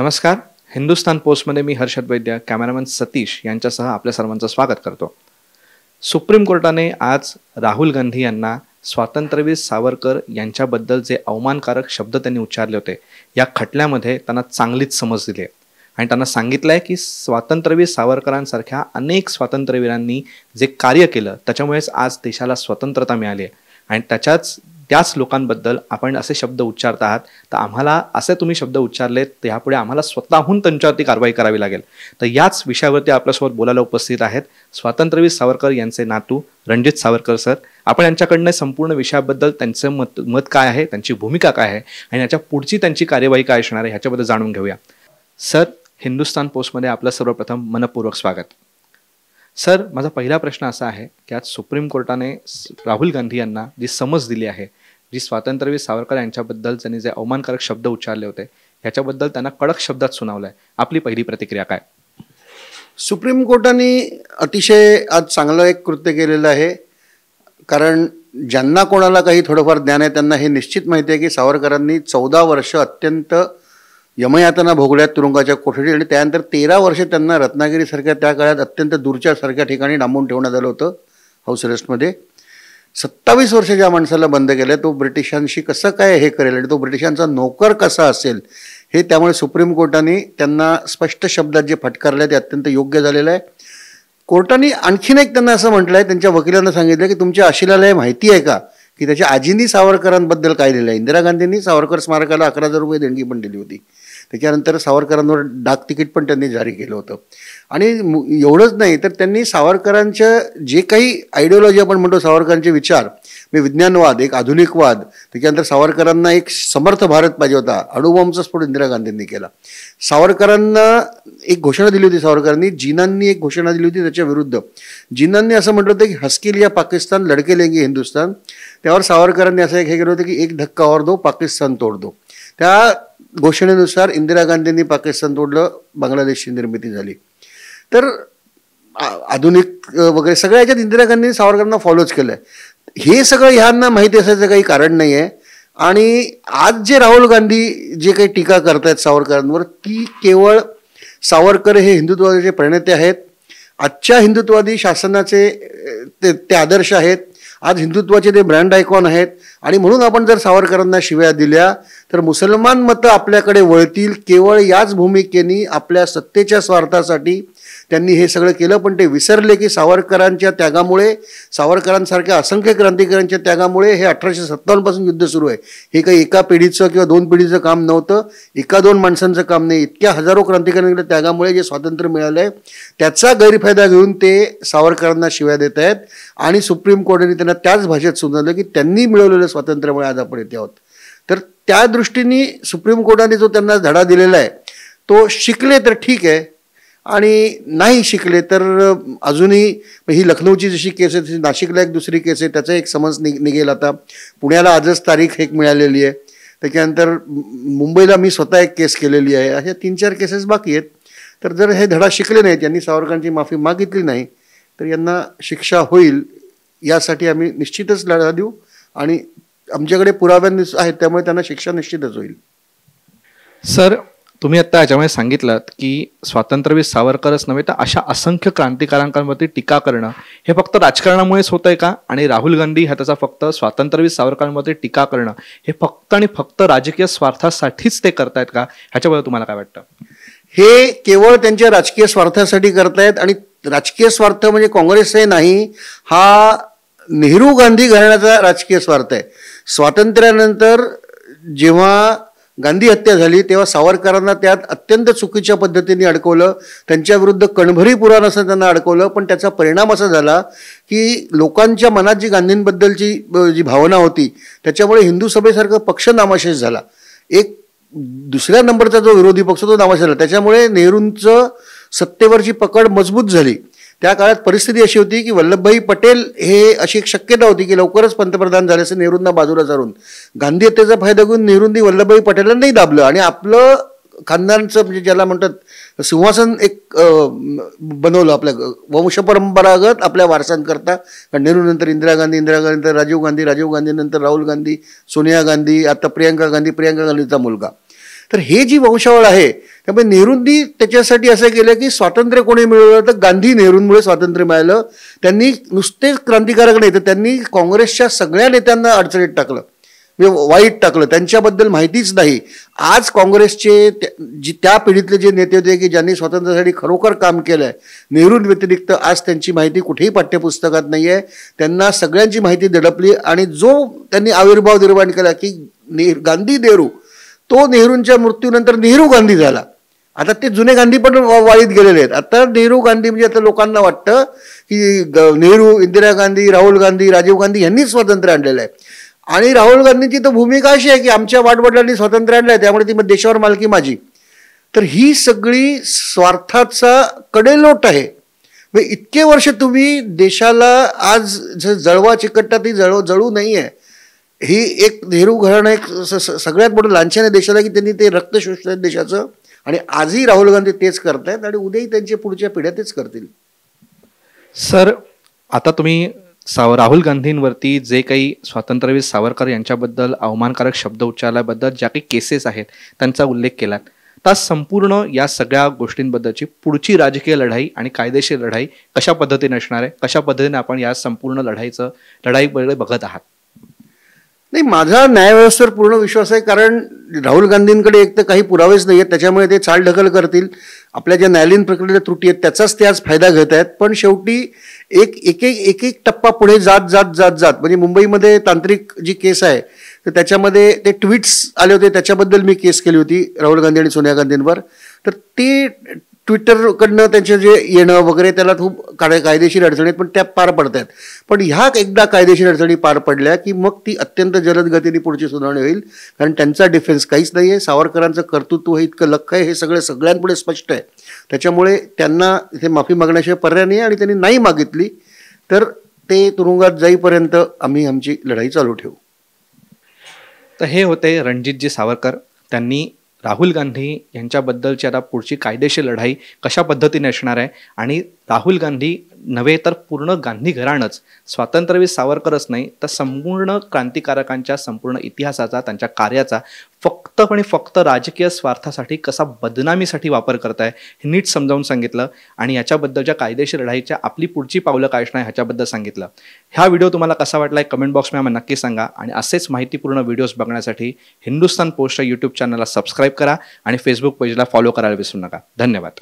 नमस्कार. हिंदुस्तान पोस्टमध्ये मी हर्षद वैद्य, कॅमेरामॅन सतीश यांच्यासह आपल्या सर्वांचं स्वागत करतो. सुप्रीम कोर्टाने आज राहुल गांधी यांना स्वातंत्र्यवीर सावरकर यांच्याबद्दल जे अवमानकारक शब्द त्यांनी उच्चारले होते, या खटल्यामध्ये त्यांना चांगलीच समज दिली आहे आणि त्यांना सांगितलं आहे की स्वातंत्र्यवीर सावरकरांसारख्या अनेक स्वातंत्र्यवीरांनी जे कार्य केलं त्याच्यामुळेच आज देशाला स्वतंत्रता मिळाली आहे आणि त्याच लोकांबद्दल आपण असे शब्द उच्चारत आहात, तर आम्हाला असे तुम्ही शब्द उच्चारलेत तर यापुढे आम्हाला स्वतःहून त्यांच्यावरती कारवाई करावी लागेल. तर याच विषयावरती आपल्यासोबत बोलायला उपस्थित आहेत स्वातंत्र्यवीर सावरकर यांचे नातू रणजित सावरकर सर. आपण यांच्याकडनं संपूर्ण विषयाबद्दल त्यांचं मत काय आहे, त्यांची भूमिका काय आहे आणि याच्या पुढची त्यांची कार्यवाही काय असणार आहे ह्याच्याबद्दल जाणून घेऊया. सर, हिंदुस्तान पोस्टमध्ये आपलं सर्वप्रथम मनपूर्वक स्वागत. सर, माझा पहिला प्रश्न असा आहे की आज सुप्रीम कोर्टाने राहुल गांधी यांना जी समज दिली आहे, जी स्वातंत्र्यवीर सावरकर यांच्याबद्दल त्यांनी जे अवमानकारक शब्द उच्चारले होते ह्याच्याबद्दल त्यांना कडक शब्दात सुनावलंय, आपली पहिली प्रतिक्रिया काय? सुप्रीम कोर्टाने अतिशय आज चांगलं एक कृत्य केलेलं आहे. कारण ज्यांना कोणाला काही थोडंफार ज्ञान आहे त्यांना हे निश्चित माहिती आहे की सावरकरांनी 14 वर्ष अत्यंत यमयातना भोगल्यात तुरुंगाच्या कोठडीत आणि त्यानंतर 13 वर्ष त्यांना रत्नागिरीसारख्या त्या काळात अत्यंत दूरच्या सारख्या ठिकाणी डांबून ठेवण्यात आलं होतं हाऊस अरेस्टमध्ये. 27 वर्ष ज्या माणसाला बंद केलं तो ब्रिटिशांशी कसं काय हे करेल आणि तो ब्रिटिशांचा नोकर कसा असेल हे त्यामुळे सुप्रीम कोर्टाने त्यांना स्पष्ट शब्दात जे फटकारलं आहे ते अत्यंत योग्य झालेलं आहे. कोर्टाने आणखीन एक त्यांना असं म्हटलं आहे, त्यांच्या वकिलांना सांगितलं की तुमच्या आशिलाला हे माहिती आहे का की त्याच्या आजींनी सावरकरांबद्दल काय लिहिलं आहे. इंदिरा गांधींनी सावरकर स्मारकाला 11,000 रुपये देणगी पण दिली होती. त्याच्यानंतर सावरकरांवर डाक तिकीट पण त्यांनी जारी केलं होतं. आणि एवढंच नाही तर त्यांनी सावरकरांच्या जे काही आयडिओलॉजी आपण म्हणतो, सावरकरांचे विचार म्हणजे विज्ञानवाद, एक आधुनिकवाद, त्याच्यानंतर सावरकरांना एक समर्थ भारत पाहिजे होता. अणुबॉम्बचा स्फोट इंदिरा गांधींनी केला. सावरकरांना एक घोषणा दिली होती, सावरकरांनी जिनांनी एक घोषणा दिली होती त्याच्या विरुद्ध. जिनांनी असं म्हटलं होतं की हस्किल या पाकिस्तान लडके लेंगे हिंदुस्तान. त्यावर सावरकरांनी असं हे केलं होतं की एक धक्का और दो पाकिस्तान तोड दो. त्या घोषणेनुसार इंदिरा गांधींनी पाकिस्तान तोडलं, बांगलादेशची निर्मिती झाली. तर आधुनिक वगैरे सगळ्या ह्याच्यात इंदिरा गांधींनी सावरकरांना फॉलोच केलं आहे. हे सगळं ह्यांना माहिती असायचं काही कारण नाही आहे. आणि आज जे राहुल गांधी जे काही टीका करतायत सावरकरांवर, ती केवळ सावरकर हे हिंदुत्वाचे प्रणेते आहेत, आजच्या हिंदुत्ववादी शासनाचे ते आदर्श आहेत, आज हिंदुत्वाचे ते ब्रँड आयकॉन आहेत. आणि म्हणून आपण जर सावरकरांना शिव्या दिल्या तर मुसलमान मतं आपल्याकडे वळतील. केवळ याच भूमिकेने आपल्या सत्तेच्या स्वार्थासाठी त्यांनी हे सगळं केलं. पण ते विसरले की सावरकरांच्या त्यागामुळे, सावरकरांसारख्या असंख्य क्रांतिकारकांच्या त्यागामुळे हे 1857 पासून युद्ध सुरू आहे. हे काही एका पिढीचं किंवा 2 पिढीचं काम नव्हतं, 1-2 माणसांचं काम नाही. इतक्या हजारो क्रांतिकारकांच्या त्यागामुळे जे स्वातंत्र्य मिळालं आहे त्याचा गैरफायदा घेऊन ते सावरकरांना शिव्या देत आहेत. आणि सुप्रीम कोर्टाने त्यांना त्याच भाषेत सुनावलं की त्यांनी मिळवलेलं स्वातंत्र्यामुळे आज आपण येथे आहोत. तर त्या दृष्टीने सुप्रीम कोर्टाने जो त्यांना धडा दिलेला आहे तो शिकले तर ठीक आहे, आणि नाही शिकले तर अजूनही ही लखनौची जशी केस आहे, नाशिकला एक दुसरी केस आहे, त्याचा एक समज निघेल. आता पुण्याला आजच तारीख एक मिळालेली आहे. त्याच्यानंतर मुंबईला मी स्वतः एक केस केलेली आहे. अशा 3-4 केसेस बाकी आहेत. तर जर हे धडा शिकले नाहीत, यांनी सावरकरांची माफी मागितली नाही तर यांना शिक्षा होईल यासाठी आम्ही निश्चितच लढा देऊ. आणि आमच्याकडे पुरावे आहेत त्यामुळे त्यांना शिक्षा निश्चितच होईल. सर, तुम्ही आता याच्यामध्ये सांगितलं की स्वातंत्र्यवीर सावरकरच नव्हे तर अशा असंख्य क्रांतिकारकांवरती टीका करणं हे फक्त राजकारणामुळेच होत आहे का? आणि राहुल गांधी हा त्याचा फक्त स्वातंत्र्यवीर सावरकरांवरती टीका करणं हे फक्त आणि फक्त राजकीय स्वार्थासाठीच ते करतायत का? ह्याच्याबद्दल तुम्हाला काय वाटतं? हे केवळ त्यांच्या राजकीय स्वार्थासाठी करतायत. आणि राजकीय स्वार्थ म्हणजे काँग्रेसही नाही, हा नेहरू गांधी घराण्याचा राजकीय स्वार्थ आहे. स्वातंत्र्यानंतर जेव्हा गांधी हत्या झाली तेव्हा सावरकरांना त्यात अत्यंत चुकीच्या पद्धतीने अडकवलं, त्यांच्या विरुद्ध कणभरी पुराण असं त्यांना अडकवलं. पण त्याचा परिणाम असा झाला की लोकांच्या मनात जी गांधींबद्दलची जी भावना होती त्याच्यामुळे हिंदू सभेसारखा पक्ष नामाशेष झाला. एक दुसऱ्या नंबरचा जो विरोधी पक्ष तो नामाशेष झाला. त्याच्यामुळे नेहरूंचं सत्तेवरची पकड मजबूत झाली. त्या काळात परिस्थिती अशी होती की वल्लभभाई पटेल हे अशी एक शक्यता होती की लवकरच पंतप्रधान झाले असं नेहरूंना बाजूला सारून गांधी हत्येचा फायदा घेऊन नेहरूंनी वल्लभभाई पटेलला नाही दाबलं आणि आपलं खानदानचं म्हणजे ज्याला म्हणतात सिंहासन एक बनवलं आपल्या वंशपरंपरागत आपल्या वारसांकरता. कारण नेहरूनंतर इंदिरा गांधी, नंतर राजीव गांधी, नंतर राहुल गांधी, सोनिया गांधी, आता प्रियंका गांधीचा मुलगा. तर हे जी वंशावळ आहे त्यामुळे नेहरूंनी त्याच्यासाठी असं केलं की स्वातंत्र्य कोणी मिळवलं तर गांधी नेहरूंमुळे स्वातंत्र्य मिळालं. त्यांनी नुसतेच क्रांतिकारक नाही तर त्यांनी काँग्रेसच्या सगळ्या नेत्यांना अडचणीत टाकलं, म्हणजे वाईट टाकलं, त्यांच्याबद्दल माहितीच नाही. आज काँग्रेसचे त्या पिढीतले जे नेते होते की ज्यांनी स्वातंत्र्यासाठी खरोखर काम केलं आहे, नेहरूं व्यतिरिक्त आज त्यांची माहिती कुठेही पाठ्यपुस्तकात नाही आहे. त्यांना सगळ्यांची माहिती दडपली आणि जो त्यांनी आविर्भाव निर्माण केला की गांधी नेहरू, तो नेहरूंच्या मृत्यूनंतर नेहरू गांधी झाला. आता ते जुने गांधी पण वाळीत गेलेले आहेत. आता नेहरू गांधी म्हणजे आता लोकांना वाटतं की नेहरू, इंदिरा गांधी, राहुल गांधी, राजीव गांधी यांनीच स्वातंत्र्य आणलेलं आहे. आणि राहुल गांधींची तर भूमिका अशी आहे की आमच्या वाडवडिलांनी स्वातंत्र्य आणलं आहे त्यामुळे ती देशावर मालकी माझी. तर ही सगळी स्वार्थाचा कडेलोट आहे. इतके वर्ष तुम्ही देशाला आज जळवा चिकटता ती जळू नाही आहे. ही एक नेहरू घराणं एक सगळ्यात मोठं लांछन आहे देशाला की त्यांनी ते रक्त शोषलं देशाचं. आणि आजही राहुल गांधी तेच करतायत आणि उद्याही त्यांच्या पुढच्या पिढ्या तेच करतील. सर, आता तुम्ही राहुल गांधींवरती जे काही स्वातंत्र्यवीर सावरकर यांच्याबद्दल अवमानकारक शब्द उच्चारल्याबद्दल ज्या काही केसेस आहेत त्यांचा उल्लेख केलात, तर संपूर्ण या सगळ्या गोष्टींबद्दलची पुढची राजकीय लढाई आणि कायदेशीर लढाई कशा पद्धतीने असणार आहे, कशा पद्धतीने आपण या संपूर्ण लढाईकडे बघत आहात? नाही, माझा न्यायव्यवस्थेवर पूर्ण विश्वास आहे. कारण राहुल गांधींकडे एक तर काही पुरावेच नाही आहेत, त्याच्यामुळे ते चालढकल करतील. आपल्या ज्या न्यायालयीन प्रक्रियेच्या त्रुटी आहेत त्याचाच ते आज फायदा घेत आहेत. पण शेवटी एक टप्पा पुढे जात म्हणजे मुंबईमध्ये तांत्रिक जी केस आहे तर त्याच्यामध्ये ते ट्विट्स आले होते, त्याच्याबद्दल मी केस केली होती राहुल गांधी आणि सोनिया गांधींवर. तर ते ट्विटरकडनं त्यांचे जे येणं वगैरे त्याला खूप कायदेशीर अडचणी आहेत, पण त्या पार पडत आहेत. पण ह्या एकदा कायदेशीर अडचणी पार पडल्या की मग ती अत्यंत जलद गतीने पुढची सुनावणी होईल. कारण त्यांचा डिफेन्स काहीच नाही आहे. सावरकरांचं कर्तृत्व हे इतकं लख्ख आहे, हे सगळ्यांपुढे स्पष्ट आहे. त्याच्यामुळे त्यांना इथे माफी मागण्याशिवाय पर्याय नाही. आणि त्यांनी नाही मागितली तर ते तुरुंगात जाईपर्यंत आम्ही आमची लढाई चालू ठेवू. तर हे होते रणजितजी सावरकर. त्यांनी राहुल गांधी यांच्याबद्दलची आता पुढची कायदेशीर लढाई कशा पद्धतीने असणार आहे आणि राहुल गांधी नव्हे तर पूर्ण गांधी घराणंच स्वातंत्र्यवीर सावरकरच नाही तर संपूर्ण क्रांतिकारकांच्या संपूर्ण इतिहासाचा, त्यांच्या कार्याचा फक्त राजकीय स्वार्थासाठी कसा बदनामीसाठी वापर करताय हे नीट समजावून सांगितलं. आणि याच्याबद्दलच्या कायदेशीर लढाईच्या आपली पुढची पावलं काय असणार ह्याच्याबद्दल सांगितलं. हा व्हिडिओ तुम्हाला कसा वाटला कमेंट बॉक्समध्ये आम्हाला नक्की सांगा. आणि असेच माहितीपूर्ण व्हिडिओज बघण्यासाठी हिंदुस्तान पोस्टच्या यूट्यूब चॅनलला सबस्क्राईब करा आणि फेसबुक पेजला फॉलो करायला विसरू नका. धन्यवाद.